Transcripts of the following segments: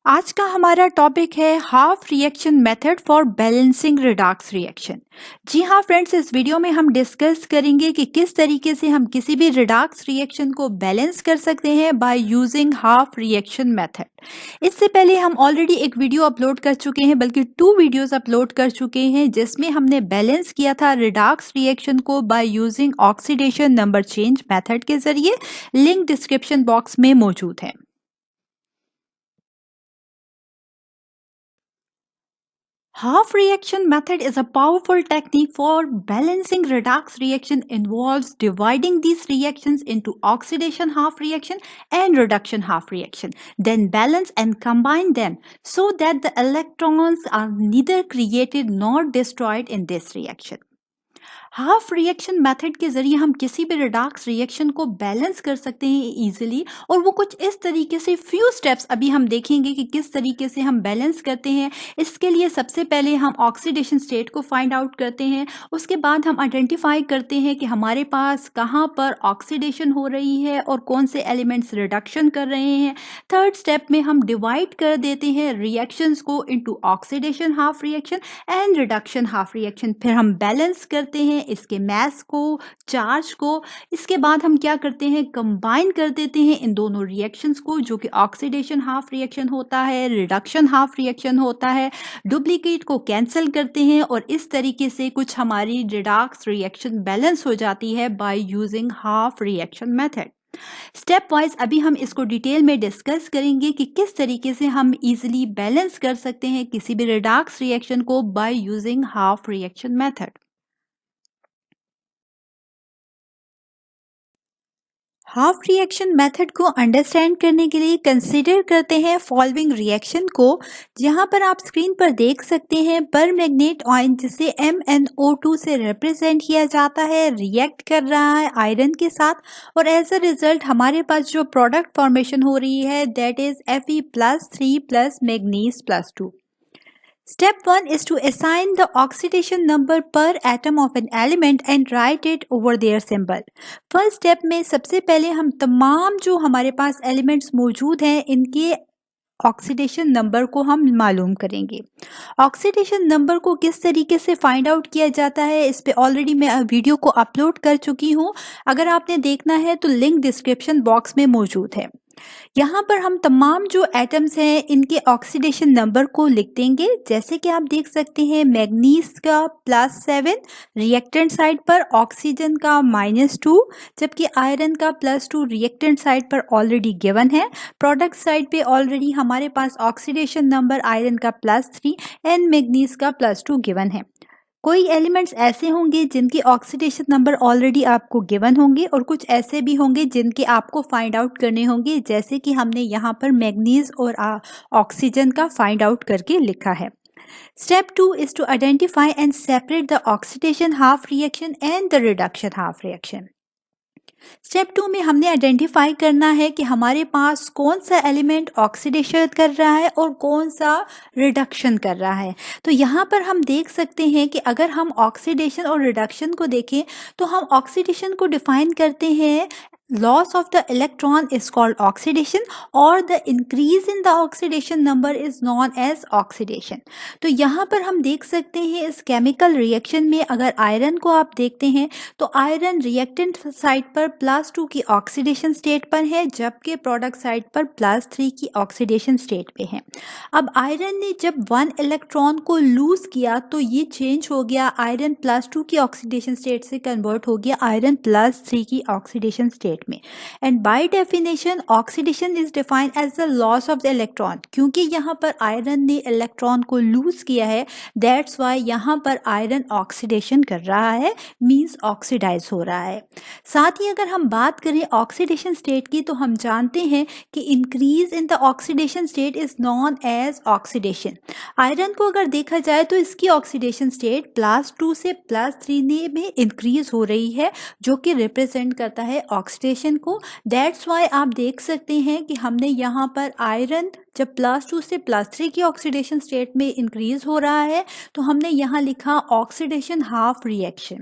आज का हमारा टॉपिक है half reaction method for balancing redox reaction. जी हाँ फ्रेंड्स, इस वीडियो में हम डिस्कस करेंगे कि किस तरीके से हम किसी भी रिडॉक्स रिएक्शन को बैलेंस कर सकते हैं by using half reaction method. इससे पहले हम ऑलरेडी एक वीडियो अपलोड कर चुके हैं, बल्कि 2 वीडियोस अपलोड कर चुके हैं, जिसमें हमने बैलेंस किया था रिडॉक्स रिएक्शन को by using oxidation number change method के जरिए। लिंक डिस्क्रिप्शन बॉक्स में मौजूद है। Half reaction method is a powerful technique for balancing redox reaction. Involves dividing these reactions into oxidation half reaction and reduction half reaction, then balance and combine them so that the electrons are neither created nor destroyed in this reaction. Half reaction method के जरिए हम किसी भी redox reaction को balance कर सकते हैं easily, और वो कुछ इस तरीके से फ्यू स्टेप्स अभी हम देखेंगे कि किस तरीके से हम बैलेंस करते हैं। इसके लिए सबसे पहले हम ऑक्सीडेशन स्टेट को फाइंड आउट करते हैं। उसके बाद हम आइडेंटिफाई करते हैं कि हमारे पास कहाँ पर ऑक्सीडेशन हो रही है और कौन से एलिमेंट्स रिडक्शन कर रहे हैं। थर्ड स्टेप में हम डिवाइड कर देते हैं रिएक्शंस को into oxidation half reaction and reduction half reaction. फिर हम बैलेंस करते हैं इसके मास को, चार्ज को। इसके बाद हम क्या करते हैं, कंबाइन कर देते हैं इन दोनों रिएक्शंस को, जो कि ऑक्सीडेशन हाफ रिएक्शन होता है, रिडक्शन हाफ रिएक्शन होता है। डुप्लीकेट को कैंसिल करते हैं और इस तरीके से कुछ हमारी रिडॉक्स रिएक्शन बैलेंस हो जाती है by using half reaction method. Step wise अभी हम इसको डिटेल में डिस्कस करेंगे कि किस तरीके से हम इजीली बैलेंस कर सकते हैं किसी भी रिडॉक्स रिएक्शन को by using half reaction method. Half reaction method को अंडरस्टैंड करने के लिए कंसीडर करते हैं फॉलोइंग रिएक्शन को। जहां पर आप स्क्रीन पर देख सकते हैं परमैंगनेट आयन, जिसे MnO2 से रिप्रेजेंट किया जाता है, रिएक्ट कर रहा है आयरन के साथ, और एज अ रिजल्ट हमारे पास जो प्रोडक्ट फॉर्मेशन हो रही है that is Fe+3 plus manganese. Step 1 is to assign the oxidation number per atom of an element and write it over their symbol. First step में सबसे पहले हम तमाम जो हमारे पास एलिमेंट्स मौजूद हैं इनके ऑक्सीडेशन नंबर को हम मालूम करेंगे। ऑक्सीडेशन नंबर को किस तरीके से फाइंड आउट किया जाता है, इस पे ऑलरेडी मैं वीडियो को अपलोड कर चुकी हूँ। अगर आपने देखना है तो लिंक डिस्क्रिप्शन बॉक्स में मौजूद है। यहाँ पर हम तमाम जो एटम्स हैं इनके ऑक्सीडेशन नंबर को लिख देंगे। जैसे कि आप देख सकते हैं मैग्नीज का +7 रिएक्टेंट साइड पर, ऑक्सीजन का -2, जबकि आयरन का +2 रिएक्टेंट साइड पर ऑलरेडी गिवन है। प्रोडक्ट साइड पे ऑलरेडी हमारे पास ऑक्सीडेशन नंबर आयरन का +3 एंड मैग्नीज का +2 गिवन है। कोई एलिमेंट्स ऐसे होंगे जिनके ऑक्सीडेशन नंबर ऑलरेडी आपको गिवन होंगे, और कुछ ऐसे भी होंगे जिनके आपको फाइंड आउट करने होंगे, जैसे कि हमने यहाँ पर मैग्नीज और ऑक्सीजन का फाइंड आउट करके लिखा है। Step 2 is to identify and separate the oxidation half reaction and the reduction half reaction. Step 2 में हमने आइडेंटिफाई करना है कि हमारे पास कौन सा एलिमेंट ऑक्सीडेशन कर रहा है और कौन सा रिडक्शन कर रहा है। तो यहाँ पर हम देख सकते हैं कि अगर हम ऑक्सीडेशन और रिडक्शन को देखें तो हम ऑक्सीडेशन को डिफाइन करते हैं, loss of the electron is called oxidation और the increase in the oxidation number is known as oxidation। तो यहाँ पर हम देख सकते हैं इस केमिकल रिएक्शन में, अगर आयरन को आप देखते हैं तो आयरन रिएक्टेंट साइड पर +2 की ऑक्सीडेशन स्टेट पर है, जबकि प्रोडक्ट साइड पर +3 की ऑक्सीडेशन स्टेट पे है। अब आयरन ने जब 1 इलेक्ट्रॉन को लूज किया तो ये चेंज हो गया, आयरन +2 की ऑक्सीडेशन स्टेट से कन्वर्ट हो गया आयरन +3 की ऑक्सीडेशन स्टेट में। And by definition oxidation is defined as the loss of the electron. क्योंकि यहाँ पर आयरन ने इलेक्ट्रॉन को लूज किया है, दैट्स वाई यहाँ पर आयरन ऑक्सीडेशन कर रहा है, मींस ऑक्सीडाइज हो रहा है। साथ ही अगर हम बात करें ऑक्सीडेशन स्टेट की, तो हम जानते हैं कि increase in the oxidation state is known as oxidation. Iron को अगर देखा जाए तो इसकी ऑक्सीडेशन स्टेट +2 से +3 में इंक्रीज हो रही है, जो कि रिप्रेजेंट करता है ऑक्सीडेशन को। दैट्स वाई आप देख सकते हैं कि हमने यहाँ पर आयरन जब +2 से +3 की ऑक्सीडेशन स्टेट में इंक्रीज हो रहा है तो हमने यहाँ लिखा ऑक्सीडेशन हाफ रिएक्शन।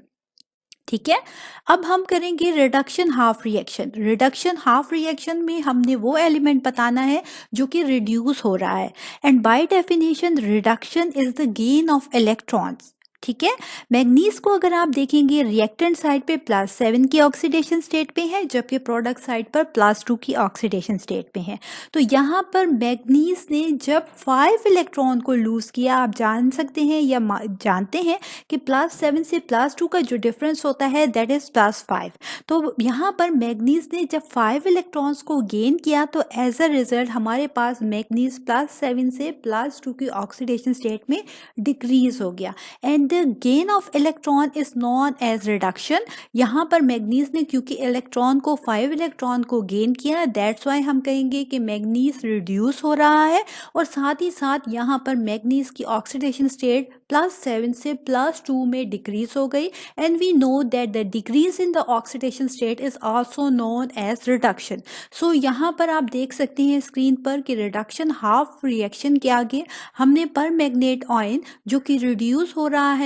ठीक है। अब हम करेंगे reduction half reaction. Reduction half reaction में हमने वो एलिमेंट बताना है जो कि रिड्यूस हो रहा है, and by definition reduction is the gain of electrons. ठीक है। मैग्नीज को अगर आप देखेंगे रिएक्टेंट साइड पे +7 की ऑक्सीडेशन स्टेट पे है, जबकि प्रोडक्ट साइड पर +2 की ऑक्सीडेशन स्टेट पे है। तो यहाँ पर मैग्नीज ने जब 5 इलेक्ट्रॉन को लूज किया, आप जान सकते हैं या जानते हैं कि +7 से +2 का जो डिफरेंस होता है दैट इज +5। तो यहाँ पर मैग्नीज ने जब 5 इलेक्ट्रॉन्स को गेन किया तो एज अ रिजल्ट हमारे पास मैग्नीज +7 से +2 की ऑक्सीडेशन स्टेट में डिक्रीज हो गया, and the gain of electron is known as reduction. यहाँ पर मैग्नीज ने क्योंकि इलेक्ट्रॉन को 5 इलेक्ट्रॉन को गेन किया, दैट्स वाई हम कहेंगे कि मैग्नीज रिड्यूस हो रहा है, और साथ ही साथ यहाँ पर मैग्नीज की ऑक्सीडेशन स्टेट +7 से +2 में डिक्रीज हो गई, and we know that the decrease in the oxidation state is also known as reduction. So यहाँ पर आप देख सकते हैं स्क्रीन पर कि रिडक्शन हाफ रिएक्शन के आगे हमने पर मैग्नेट आयन जो कि रिड्यूस हो रहा है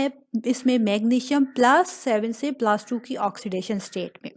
इसमें मैग्नीशियम +7 से +2 की ऑक्सीडेशन स्टेट में।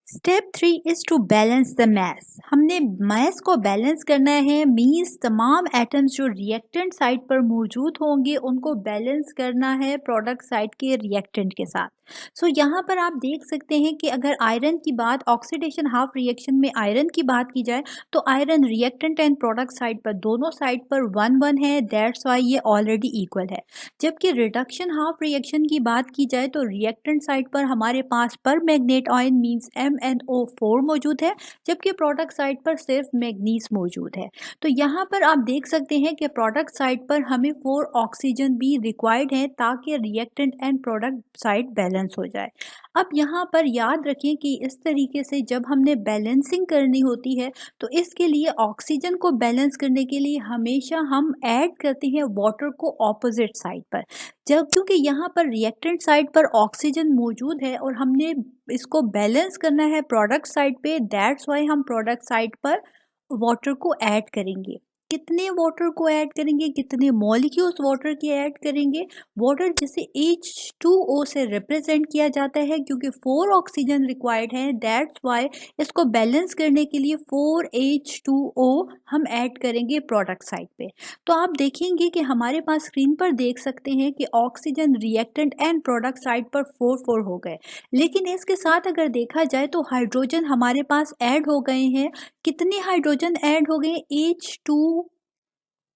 Step 3 is to balance the mass. हमने मैस को बैलेंस करना है, मीन्स तमाम एटम्स जो रिएक्टेंट साइड पर मौजूद होंगे उनको बैलेंस करना है प्रोडक्ट साइड के रिएक्टेंट के साथ। सो यहाँ पर आप देख सकते हैं कि अगर आयरन की बात, ऑक्सीडेशन हाफ रिएक्शन में आयरन की बात की जाए तो iron reactant and product side पर दोनों साइड पर 1-1 है, दैट्स वाई ये ऑलरेडी इक्वल है। जबकि रिडक्शन हाफ रिएक्शन की बात की जाए तो रिएक्टेंट साइड पर हमारे पास पर मैग्नेट आयन मीन्स MnO4 मौजूद है, जबकि प्रोडक्ट साइड पर सिर्फ मैग्नीज मौजूद है। तो यहाँ पर आप देख सकते हैं कि प्रोडक्ट साइड पर हमें 4 ऑक्सीजन भी रिक्वायर्ड है ताकि reactant and product side balance हो जाए। अब यहाँ पर याद रखें कि इस तरीके से जब हमने बैलेंसिंग करनी होती है तो इसके लिए ऑक्सीजन को बैलेंस करने के लिए हमेशा हम ऐड करते हैं वाटर को ऑपोजिट साइड पर, जब क्योंकि यहाँ पर रिएक्टेंट साइड पर ऑक्सीजन मौजूद है और हमने इसको बैलेंस करना है प्रोडक्ट साइड पे, दैट्स वाई हम प्रोडक्ट साइड पर वाटर को ऐड करेंगे। कितने वाटर को ऐड करेंगे, कितने मॉलिक्यूल्स वाटर के ऐड करेंगे? वाटर जिसे H2O से रिप्रेजेंट किया जाता है, क्योंकि 4 ऑक्सीजन रिक्वायर्ड है, दैट्स वाई इसको बैलेंस करने के लिए 4H2O हम ऐड करेंगे प्रोडक्ट साइड पे। तो आप देखेंगे कि हमारे पास स्क्रीन पर देख सकते हैं कि oxygen reactant and product side पर 4-4 हो गए, लेकिन इसके साथ अगर देखा जाए तो हाइड्रोजन हमारे पास ऐड हो गए हैं। कितने हाइड्रोजन ऐड हो गए?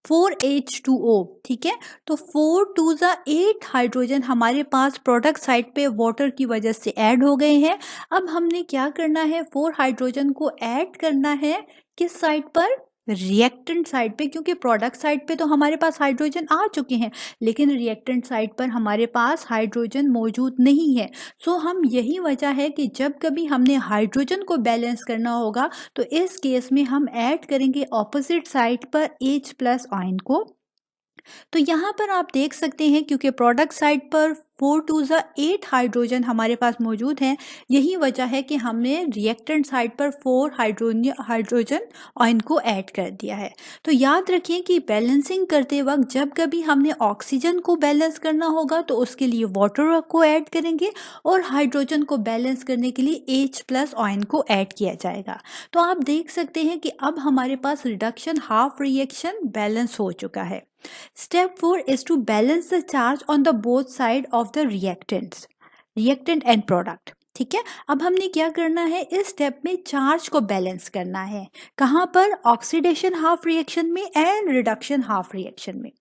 4H2O। ठीक है, तो 4 × 8 हाइड्रोजन हमारे पास प्रोडक्ट साइड पे वाटर की वजह से ऐड हो गए हैं। अब हमने क्या करना है, 4 हाइड्रोजन को ऐड करना है किस साइड पर? रिएक्टेंट साइड पे, क्योंकि प्रोडक्ट साइड पे तो हमारे पास हाइड्रोजन आ चुके हैं, लेकिन रिएक्टेंट साइड पर हमारे पास हाइड्रोजन मौजूद नहीं है। सो हम यही वजह है कि जब कभी हमने हाइड्रोजन को बैलेंस करना होगा तो इस केस में हम ऐड करेंगे ऑपोजिट साइड पर H+ आयन को। तो यहाँ पर आप देख सकते हैं क्योंकि प्रोडक्ट साइड पर 4 × 8 हाइड्रोजन हमारे पास मौजूद हैं, यही वजह है कि हमने रिएक्टेंट साइड पर 4 हाइड्रोजन आयन को ऐड कर दिया है। तो याद रखिए कि बैलेंसिंग करते वक्त जब कभी हमने ऑक्सीजन को बैलेंस करना होगा तो उसके लिए वाटर को ऐड करेंगे, और हाइड्रोजन को बैलेंस करने के लिए H+ आयन को ऐड किया जाएगा। तो आप देख सकते हैं कि अब हमारे पास रिडक्शन हाफ रिएक्शन बैलेंस हो चुका है। Step 4 is to balance the charge on the both side of the reactant and product। ठीक है, अब हमने क्या करना है, इस स्टेप में चार्ज को बैलेंस करना है। कहाँ पर? ऑक्सीडेशन हाफ रिएक्शन में एंड रिडक्शन हाफ रिएक्शन में।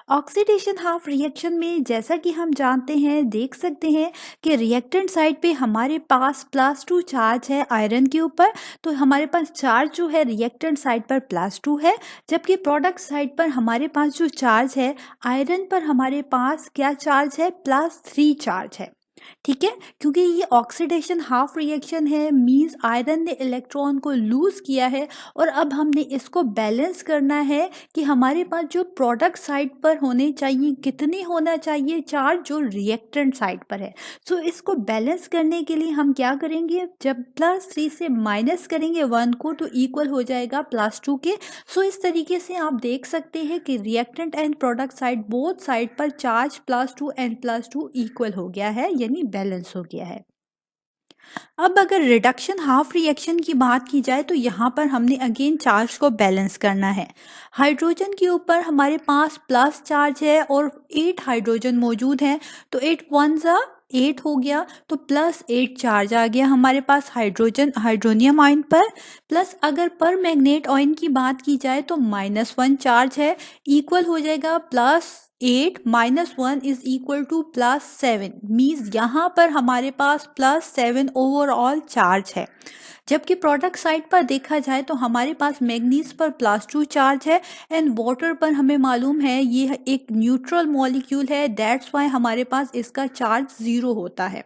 ऑक्सीडेशन हाफ रिएक्शन में जैसा कि हम जानते हैं, देख सकते हैं कि रिएक्टेंट साइड पे हमारे पास +2 चार्ज है आयरन के ऊपर, तो हमारे पास चार्ज जो है रिएक्टेंट साइड पर +2 है, जबकि प्रोडक्ट साइड पर हमारे पास जो चार्ज है आयरन पर हमारे पास क्या चार्ज है? +3 चार्ज है। ठीक है, क्योंकि ये ऑक्सीडेशन हाफ रिएक्शन है, मींस आयरन ने इलेक्ट्रॉन को लूज किया है और अब हमने इसको बैलेंस करना है कि हमारे पास जो प्रोडक्ट साइड पर होने चाहिए कितने होना चाहिए चार्ज जो रिएक्टेंट साइड पर है। सो इसको बैलेंस करने के लिए हम क्या करेंगे, जब +3 से माइनस करेंगे 1 को तो इक्वल हो जाएगा +2 के। सो इस तरीके से आप देख सकते हैं कि reactant and product side both side पर चार्ज +2 एंड +2 इक्वल हो गया है, यानी बैलेंस हो गया है। अब अगर रिडक्शन हाफ रिएक्शन की बात की जाए तो यहाँ पर हमने अगेन चार्ज को बैलेंस करना है। हाइड्रोजन के ऊपर हमारे पास प्लस चार्ज है और 8 हाइड्रोजन मौजूद हैं, तो 8 1 ज़ा 8 हो गया, तो +8 चार्ज आ गया हमारे पास हाइड्रोनियम आयन पर। प्लस अगर पर मैग्नेट आयन की बात की जाए तो -1 चार्ज है, इक्वल हो जाएगा +8 -1 इज इक्वल टू +7, मीन्स यहाँ पर हमारे पास +7 ओवरऑल चार्ज है। जबकि प्रोडक्ट साइड पर देखा जाए तो हमारे पास मैग्नीज पर +2 चार्ज है एंड वाटर पर हमें मालूम है ये एक न्यूट्रल मॉलिक्यूल है, दैट्स वाई हमारे पास इसका चार्ज 0 होता है।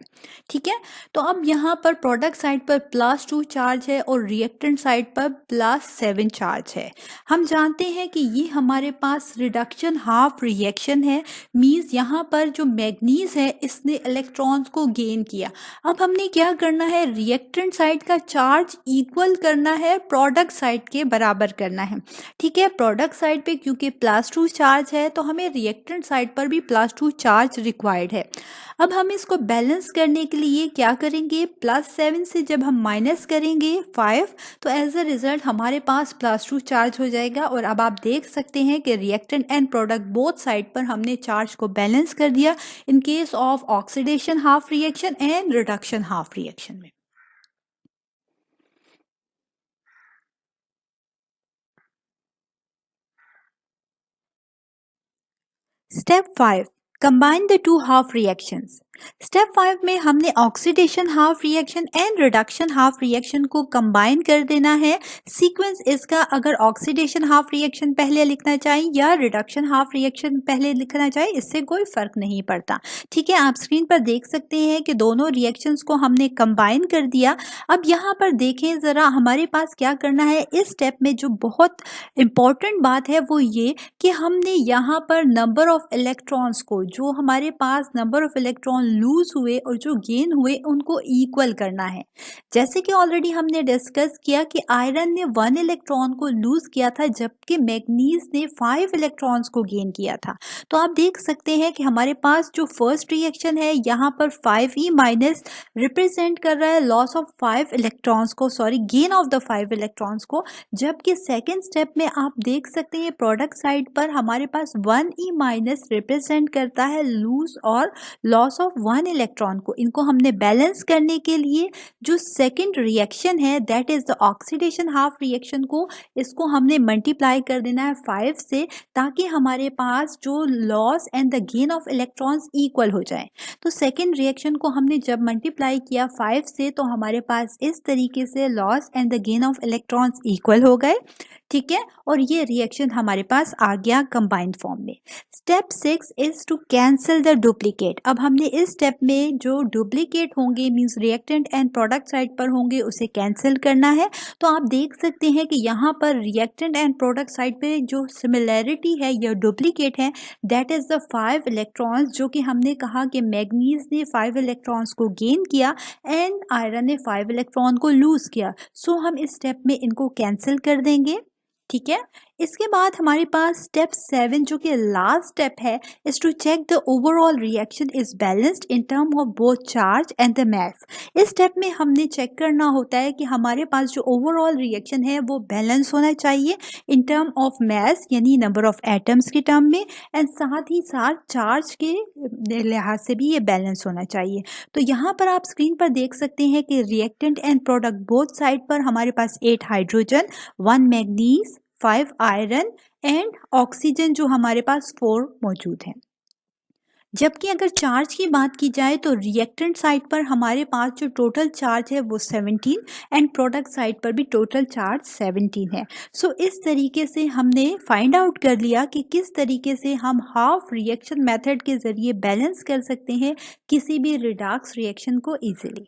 ठीक है, तो अब यहाँ पर प्रोडक्ट साइड पर +2 चार्ज है और रिएक्टेंट साइड पर +7 चार्ज है। हम जानते हैं कि ये हमारे पास रिडक्शन हाफ रिएक्शन है, मीन्स यहाँ पर जो मैग्नीज है इसने इलेक्ट्रॉन्स को गेन किया। अब हमने क्या करना है, रिएक्टेंट साइड का चार्ज इक्वल करना है, प्रोडक्ट साइड के बराबर करना है। ठीक है, प्रोडक्ट साइड पे क्योंकि +2 चार्ज है तो हमें रिएक्टेंट साइड पर भी +2 चार्ज रिक्वायर्ड है। अब हम इसको बैलेंस करने के लिए क्या करेंगे, +7 से जब हम माइनस करेंगे 5 तो एज अ रिजल्ट हमारे पास +2 चार्ज हो जाएगा। और अब आप देख सकते हैं कि reactant and product both side पर हमने चार्ज को बैलेंस कर दिया in case of oxidation half reaction and reduction half reaction में। Step 5, combine the two half reactions. Step 5 में हमने oxidation half reaction and reduction half reaction को combine कर देना है। सीक्वेंस इसका अगर ऑक्सीडेशन हाफ रिएक्शन पहले लिखना चाहिए या रिडक्शन हाफ रिएक्शन पहले लिखना चाहिए, इससे कोई फर्क नहीं पड़ता। ठीक है, आप स्क्रीन पर देख सकते हैं कि दोनों रिएक्शंस को हमने कंबाइन कर दिया। अब यहाँ पर देखें ज़रा, हमारे पास क्या करना है इस स्टेप में, जो बहुत इम्पॉर्टेंट बात है वो ये कि हमने यहाँ पर नंबर ऑफ इलेक्ट्रॉन्स को, जो हमारे पास नंबर ऑफ इलेक्ट्रॉन लूज हुए और जो गेन हुए, उनको इक्वल करना है। जैसे कि ऑलरेडी हमने डिस्कस किया कि आयरन ने 1 इलेक्ट्रॉन को लूज किया था जबकि मैग्नीज ने 5 इलेक्ट्रॉन्स को गेन किया था। तो आप देख सकते हैं कि हमारे पास जो फर्स्ट रिएक्शन है यहाँ पर 5e माइनस रिप्रेजेंट कर रहा है लॉस ऑफ 5 इलेक्ट्रॉन्स को, sorry gain of the 5 electrons को। जबकि सेकेंड स्टेप में आप देख सकते हैं प्रोडक्ट साइड पर हमारे पास 1e माइनस रिप्रेजेंट करता है लूज और लॉस ऑफ 1 इलेक्ट्रॉन को। इनको हमने बैलेंस करने के लिए जो सेकंड रिएक्शन है that is the oxidation half reaction को, इसको हमने मल्टीप्लाई कर देना है 5 से, ताकि हमारे पास जो loss and the gain of electrons equal हो जाए। तो सेकंड रिएक्शन को हमने जब मल्टीप्लाई किया 5 से तो हमारे पास इस तरीके से loss and the gain of electrons equal हो गए। ठीक है, और ये रिएक्शन हमारे पास आ गया कंबाइंड फॉर्म में। Step 6 is to cancel the duplicate. अब हमने इस स्टेप में जो डुप्लीकेट होंगे means reactant and product side पर होंगे उसे कैंसिल करना है। तो आप देख सकते हैं कि यहाँ पर रिएक्टेंट एंड प्रोडक्ट साइड पे जो सिमिलैरिटी है या डुप्लीकेट है दैट इज द 5 इलेक्ट्रॉन्स, जो कि हमने कहा कि मैग्नीज ने 5 इलेक्ट्रॉन्स को गेन किया एंड आयरन ने 5 इलेक्ट्रॉन को लूज किया। सो हम इस स्टेप में इनको कैंसिल कर देंगे। ठीक है, इसके बाद हमारे पास स्टेप 7 जो कि लास्ट स्टेप है is to check the overall reaction is balanced in term of both charge and the mass. इस स्टेप में हमने चेक करना होता है कि हमारे पास जो ओवरऑल रिएक्शन है वो बैलेंस होना चाहिए इन टर्म ऑफ मास यानी नंबर ऑफ एटम्स के टर्म में, एंड साथ ही साथ चार्ज के लिहाज से भी ये बैलेंस होना चाहिए। तो यहाँ पर आप स्क्रीन पर देख सकते हैं कि reactant and product both side पर हमारे पास 8 hydrogen, 1 manganese, 5 iron and oxygen जो हमारे पास 4 मौजूद हैं। जबकि अगर चार्ज की बात की जाए तो रिएक्टेंट साइड पर हमारे पास जो टोटल चार्ज है वो 17 एंड प्रोडक्ट साइड पर भी टोटल चार्ज 17 है। सो इस तरीके से हमने फाइंड आउट कर लिया कि किस तरीके से हम हाफ रिएक्शन मेथड के ज़रिए बैलेंस कर सकते हैं किसी भी रिडक्स रिएक्शन को ईजिली।